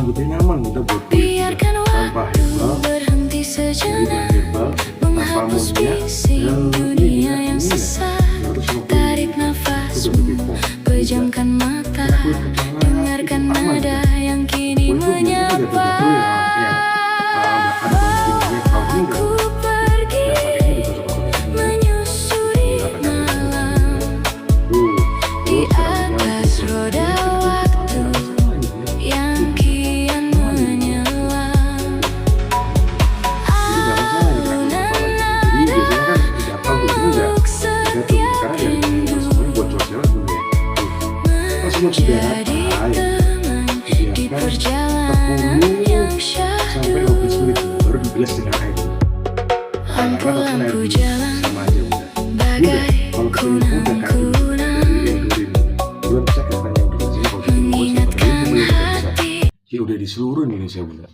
rambutnya nyaman Bunda buat kulit juga, tanpa herbal, jadi bahan herbal, tanpa amonia, dan ini harus tarik nafas, pejamkan mata, dengarkan nada yang kini menyapa. Aku pergi menyusuri malam di atas roda waktu yang kian menyelam. Untuk setiap rindu menjadi teman di perjalanan yang sampai syahdu. 15 menit baru dibilas dengan air. Lampu-lampu jalan Sama aja Bunda. bagai Kalau ketemu udah kaki kunang-kunang dari endurin Bunda bisa katanya udah sini kalau ketemu mengingatkan Bunda bisa. hati. Ya udah di seluruh Indonesia Bunda.